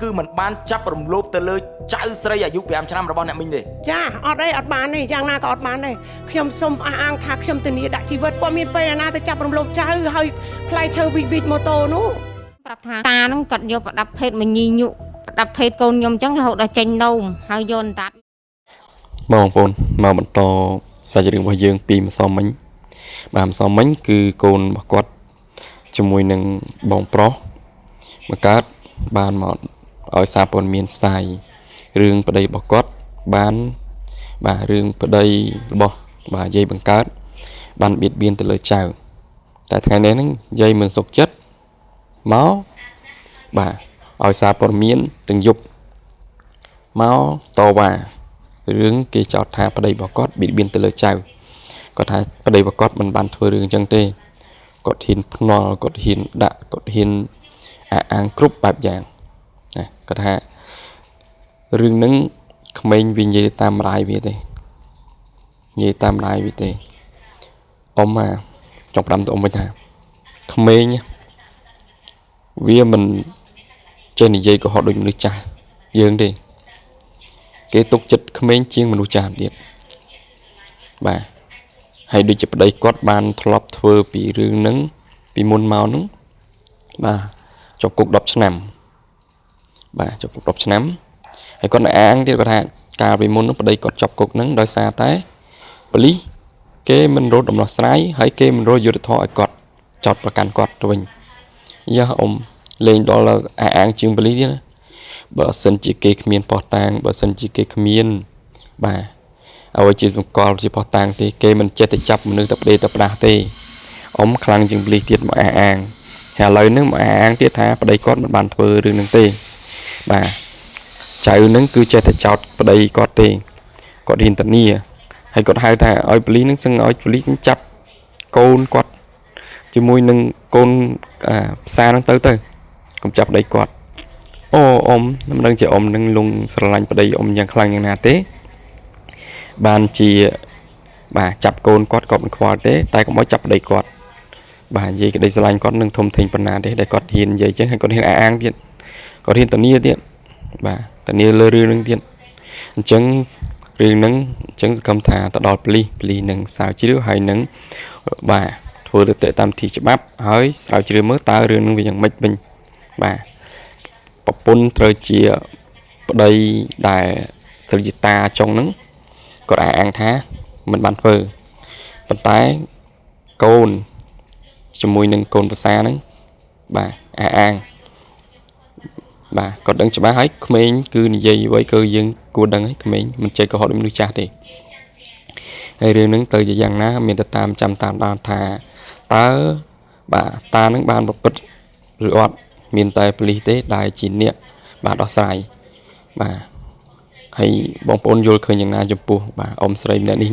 គឺមិនបានចាប់រំលោភទៅលើចៅស្រីអាយុ5ឆ្នាំរបស់អ្នកមីងទេចាអត់ទេអត់បានទេយ៉ាងណាក៏អត់បានដែរខ្ញុំសូមអះអាងថាខ្ញុំធានាដាក់ជីវិតគាត់មានពេលណាទៅចាប់រំលោភចៅហើយផ្លែឈើវីម៉ូតូនោះប្រាប់ថាតាហ្នឹងគាត់យកប្រដាប់ភេទមកញីញុប្រដាប់ភេទកូនខ្ញុំអញ្ចឹងរហូតដល់ចេញនោមហើយយកតាត់បងប្អូនមកបន្តសាច់រឿងរបស់យើងពីម្សិលមិញបាទម្សិលមិញគឺកូនរបស់គាត់ជាមួយនឹងបងប្រុសមកកើតបានមកឲ្យសារព័ត៌មានផ្សាយរឿងប្តីរបស់គាត់បានបាទរឿងប្តីរបស់បាទយាយបង្កើតបានបៀតបៀនទៅលើចៅតែថ្ងៃនេះហ្នឹងយាយមិនសុខចិត្តមកបាទឲ្យសារព័ត៌មានទាំងយប់មកតវ៉ារឿងគេចោទថាប្តីរបស់គាត់បៀតបៀនទៅលើចៅគាត់ថាប្តីរបស់គាត់មិនបានធ្វើរឿងអញ្ចឹងទេគាត់ហ៊ានភ្នាល់គាត់ហ៊ានដាក់គាត់ហ៊ានអាងគ្រប់បែបយ៉ាងណាគាត់ថារឿងហ្នឹងក្មេងវានិយាយតាមរាយវាទេនិយាយតាមរាយវាទេអ៊ំចង់ផ្ដាំទៅអ៊ំវិញថាក្មេងវាមិនចេះនិយាយកុហកដូចមនុស្សចាស់យើងទេគេទុកចិត្តក្មេងជាងមនុស្សចាស់ទៀតបាទហើយដូចជាប្តីគាត់បានធ្លាប់ធ្វើពីរឿងហ្នឹងពីមុនមកហ្នឹងបាទជាប់គុក10ឆ្នាំបាទជាប់គុក10ឆ្នាំហើយគាត់នៅអាងទៀតគាត់ថាកាលពីមុនហ្នឹងប្តីគាត់ជាប់គុកហ្នឹងដោយសារតែប៉ូលីសគេមិនរត់ដំណោះស្រាយហើយគេមិនរកយុត្តិធម៌ឲ្យគាត់ចោទប្រកាន់គាត់ទៅវិញយ៉ាអ៊ំលេងដល់អាងជាងប៉ូលីសទៀតណាបើសិនជាគេគ្មានផុសតាងបើសិនជាគេគ្មានបាទឲ្យជាសង្កល់ជាផុសតាងទេគេមិនចេះតែចាប់មនុស្សទៅផ្ដេសទៅផ្ដាស់ទេអ៊ំខ្លាំងជាងប៉ូលីសទៀតមកអាងហើយឥឡូវហ្នឹងមកអាងទៀតថាប្តីគាត់មិនបានធ្វើរឿងហ្នឹងទេបាទចៅហ្នឹងគឺចេះតែចោទប្តីគាត់ទេគាត់ហ៊ានធានាហើយគាត់ហៅថាឲ្យប៉ូលីសហ្នឹងសឹងឲ្យប៉ូលីសចាប់កូនគាត់ជាមួយនឹងកូនផ្សារហ្នឹងទៅកុំចាប់ប្តីគាត់អូអ៊ំមិនដឹងជាអ៊ំនឹងលងស្រឡាញ់ប្តីអ៊ំយ៉ាងខ្លាំងយ៉ាងណាទេបានជាបាទចាប់កូនគាត់ក៏មិនខ្វល់ទេតែកុំឲ្យចាប់ប្តីគាត់បាទនិយាយក្តីស្រឡាញ់គាត់នឹងធំធេងប៉ុណ្ណាទេដែលគាត់ហ៊ាននិយាយចឹងហើយគាត់ហ៊ានអាងទៀតគាត់ហ៊ានធានាទៀតបាទធានាលើរឿងហ្នឹងទៀតអញ្ចឹងរឿងហ្នឹងអញ្ចឹងសង្ឃឹមថាទៅដល់ប៉ូលីសនឹងស្រាវជ្រាវហើយនឹងបាទធ្វើទៅតាមវិធីច្បាប់ហើយស្រាវជ្រាវមើលតើរឿងហ្នឹងវាយ៉ាងម៉េចវិញបាទប្រពន្ធត្រូវជាប្តីដែលត្រូវជាតាចុងហ្នឹងគាត់អាងថាមិនបានធ្វើប៉ុន្តែកូនជាមួយនឹងកូនប្រសាហ្នឹងបាទអាងបាទគាត់ដឹងច្បាស់ហើយក្មេងគឺនិយាយអ្វីគឺយើងគួរដឹងហើយក្មេងមិនចេះកុហកដូចមនុស្សចាស់ទេហើយរឿងហ្នឹងទៅជាយ៉ាងណាមានតែតាមចាំតាមដានថាតើបាទតានឹងបានប្រព្រឹត្តឬអត់មានតែប៉ូលីសទេដែលជាអ្នកបាទដោះស្រាយបាទហើយបងប្អូនយល់ឃើញយ៉ាងណាចំពោះបាទអ៊ំស្រីម្នាក់នេះ